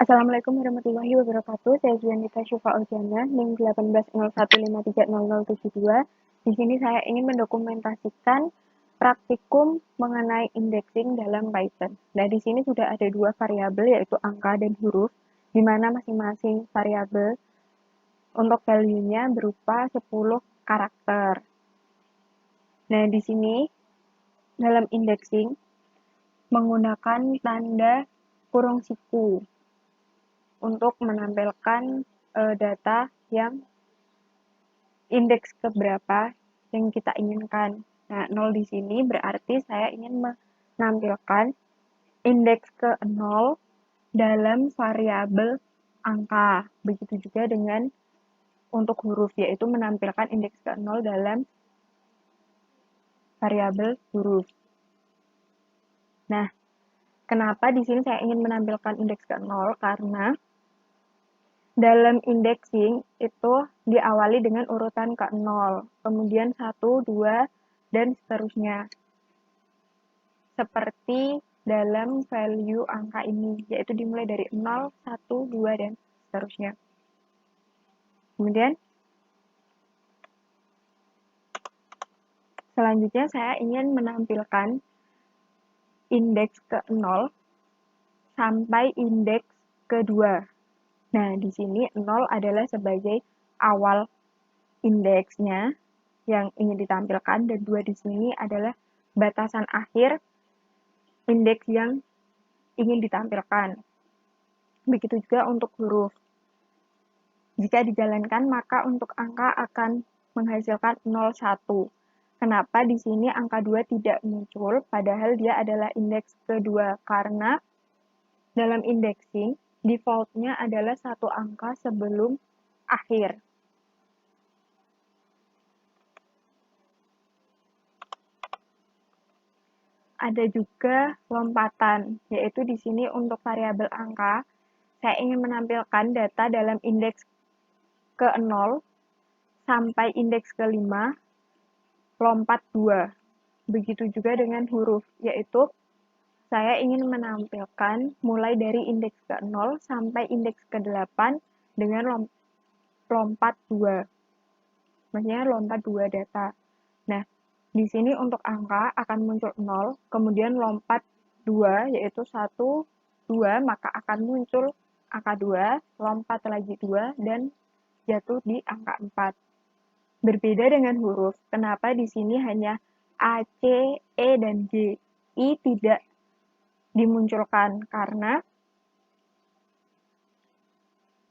Assalamualaikum warahmatullahi wabarakatuh. Saya Juanita Syufa Ojana, NIM 1801530072. Di sini saya ingin mendokumentasikan praktikum mengenai indexing dalam Python. Nah, di sini sudah ada dua variabel, yaitu angka dan huruf, di mana masing-masing variabel untuk value-nya berupa 10 karakter. Nah, di sini dalam indexing menggunakan tanda kurung siku untuk menampilkan data yang indeks keberapa yang kita inginkan. Nah, 0 di sini berarti saya ingin menampilkan indeks ke 0 dalam variabel angka. Begitu juga dengan untuk huruf, yaitu menampilkan indeks ke 0 dalam variabel huruf. Nah, kenapa di sini saya ingin menampilkan indeks ke 0? Karena dalam indexing itu diawali dengan urutan ke 0, kemudian 1, 2, dan seterusnya. Seperti dalam value angka ini, yaitu dimulai dari 0, 1, 2, dan seterusnya. Kemudian, selanjutnya saya ingin menampilkan indeks ke 0 sampai indeks kedua. Nah, di sini 0 adalah sebagai awal indeksnya yang ingin ditampilkan, dan 2 di sini adalah batasan akhir indeks yang ingin ditampilkan. Begitu juga untuk huruf. Jika dijalankan, maka untuk angka akan menghasilkan 0, 1. Kenapa di sini angka 2 tidak muncul, padahal dia adalah indeks kedua? Karena dalam indexing, default-nya adalah satu angka sebelum akhir. Ada juga lompatan, yaitu di sini untuk variabel angka, saya ingin menampilkan data dalam indeks ke 0 sampai indeks ke 5, lompat 2. Begitu juga dengan huruf, yaitu saya ingin menampilkan mulai dari indeks ke 0 sampai indeks ke 8 dengan lompat 2. Maksudnya lompat 2 data. Nah, di sini untuk angka akan muncul 0, kemudian lompat 2, yaitu 1, 2, maka akan muncul angka 2, lompat lagi 2, dan jatuh di angka 4. Berbeda dengan huruf, kenapa di sini hanya A, C, E, dan G. I tidak dimunculkan, karena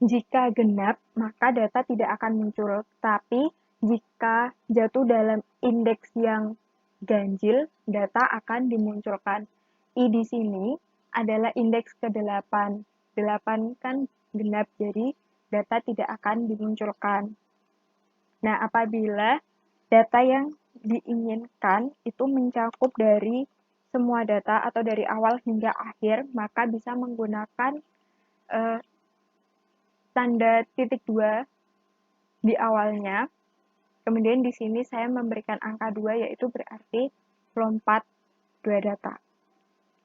jika genap, maka data tidak akan muncul. Tapi, jika jatuh dalam indeks yang ganjil, data akan dimunculkan. I di sini adalah indeks ke-8. 8 kan genap, jadi data tidak akan dimunculkan. Nah, apabila data yang diinginkan itu mencakup dari semua data atau dari awal hingga akhir, maka bisa menggunakan tanda titik 2 di awalnya. Kemudian di sini saya memberikan angka 2, yaitu berarti lompat 2 data.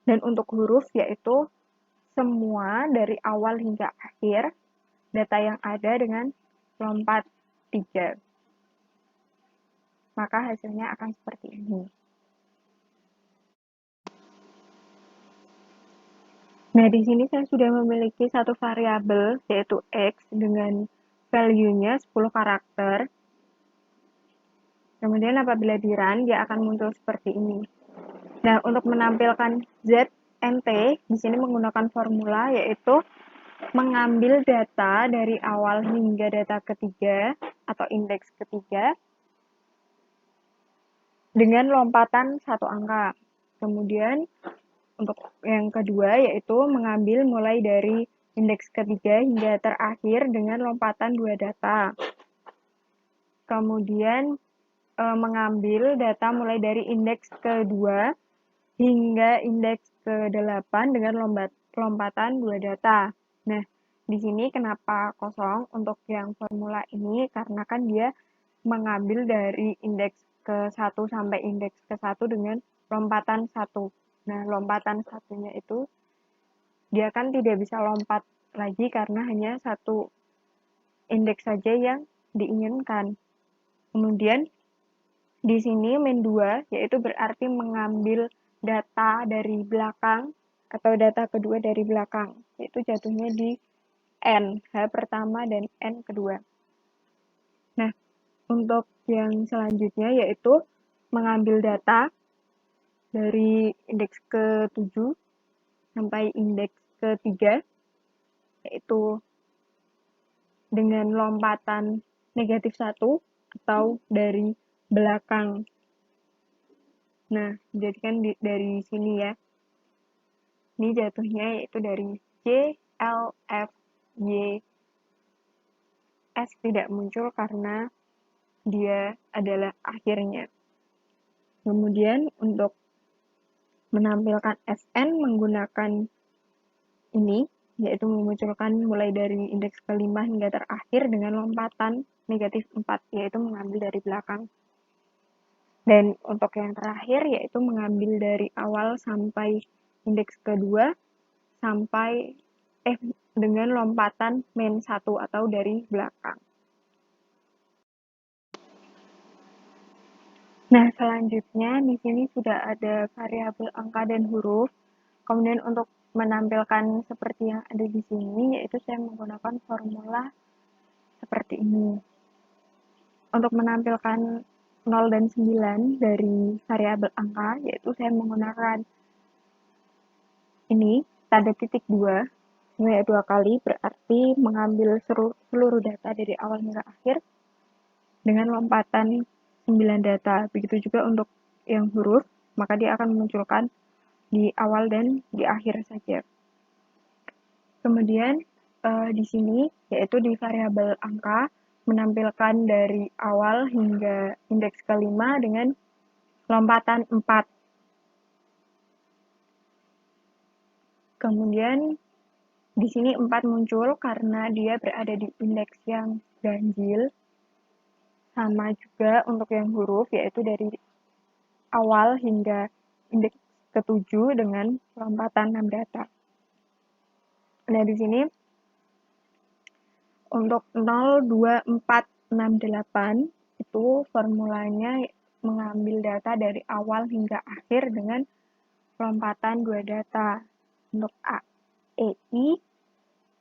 Dan untuk huruf, yaitu semua dari awal hingga akhir data yang ada dengan lompat 3. Maka hasilnya akan seperti ini. Nah, di sini saya sudah memiliki satu variabel, yaitu X, dengan value-nya 10 karakter. Kemudian apabila di-run, dia akan muncul seperti ini. Nah, untuk menampilkan Z, NT, di sini menggunakan formula, yaitu mengambil data dari awal hingga data ketiga, atau indeks ketiga, dengan lompatan satu angka. Kemudian, untuk yang kedua, yaitu mengambil mulai dari indeks ketiga hingga terakhir dengan lompatan 2 data. Kemudian, mengambil data mulai dari indeks kedua hingga indeks ke-8 dengan lompatan 2 data. Nah, di sini kenapa kosong untuk yang formula ini? Karena kan dia mengambil dari indeks ke-1 sampai indeks ke-1 dengan lompatan 1. Nah, lompatan satunya itu dia kan tidak bisa lompat lagi karena hanya satu indeks saja yang diinginkan. Kemudian di sini min 2 yaitu berarti mengambil data dari belakang atau data kedua dari belakang, yaitu jatuhnya di N, H pertama dan N kedua. Nah, untuk yang selanjutnya yaitu mengambil data dari indeks ke-7 sampai indeks ke-3, yaitu dengan lompatan negatif 1 atau dari belakang. Nah, jadi kan dari sini ya. Ini jatuhnya yaitu dari J, L, F, Y, S tidak muncul karena dia adalah akhirnya. Kemudian untuk menampilkan Sn menggunakan ini, yaitu memunculkan mulai dari indeks ke-5 hingga terakhir dengan lompatan negatif 4, yaitu mengambil dari belakang. Dan untuk yang terakhir, yaitu mengambil dari awal sampai indeks kedua, sampai dengan lompatan min 1 atau dari belakang. Nah, selanjutnya di sini sudah ada variabel angka dan huruf. Kemudian untuk menampilkan seperti yang ada di sini, yaitu saya menggunakan formula seperti ini. Untuk menampilkan 0 dan 9 dari variabel angka, yaitu saya menggunakan ini, tanda titik 2, sebanyak 2 kali, berarti mengambil seluruh data dari awal hingga akhir dengan lompatan 9 data. Begitu juga untuk yang huruf, maka dia akan memunculkan di awal dan di akhir saja. Kemudian di sini, yaitu di variabel angka, menampilkan dari awal hingga indeks ke-5 dengan lompatan 4. Kemudian di sini 4 muncul karena dia berada di indeks yang ganjil. Sama juga untuk yang huruf, yaitu dari awal hingga indeks ke-7 dengan lompatan 6 data. Nah, di sini untuk 0, 2, 4, 6, 8 itu formulanya mengambil data dari awal hingga akhir dengan lompatan 2 data. Untuk A, E, I,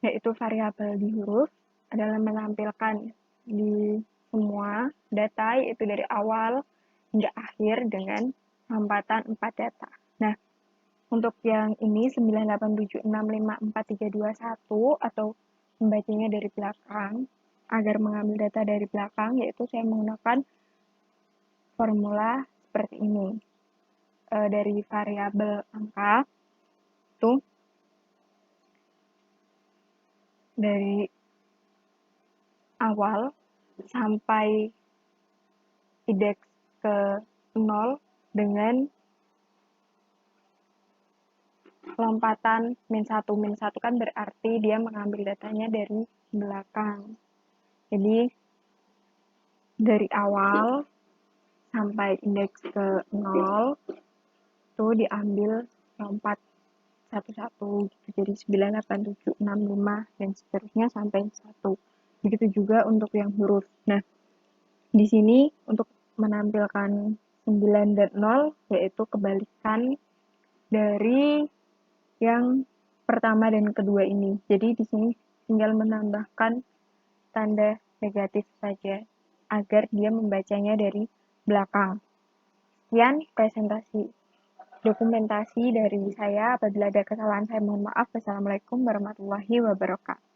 yaitu variabel di huruf, adalah menampilkan di semua data, yaitu dari awal hingga akhir dengan lompatan 4 data. Nah, untuk yang ini 987654321 atau membacanya dari belakang, agar mengambil data dari belakang, yaitu saya menggunakan formula seperti ini. Dari variabel angka, itu dari awal sampai indeks ke 0 dengan lompatan min 1. Min 1 kan berarti dia mengambil datanya dari belakang. Jadi, dari awal sampai indeks ke 0 itu diambil lompat satu-satu gitu. Jadi 9, 8, 7, 6, 5 dan seterusnya sampai 1. Begitu juga untuk yang huruf. Nah, di sini untuk menampilkan 9 dan 0 yaitu kebalikan dari yang pertama dan kedua ini. Jadi di sini tinggal menambahkan tanda negatif saja agar dia membacanya dari belakang. Sekian presentasi dokumentasi dari saya. Apabila ada kesalahan saya mohon maaf. Wassalamualaikum warahmatullahi wabarakatuh.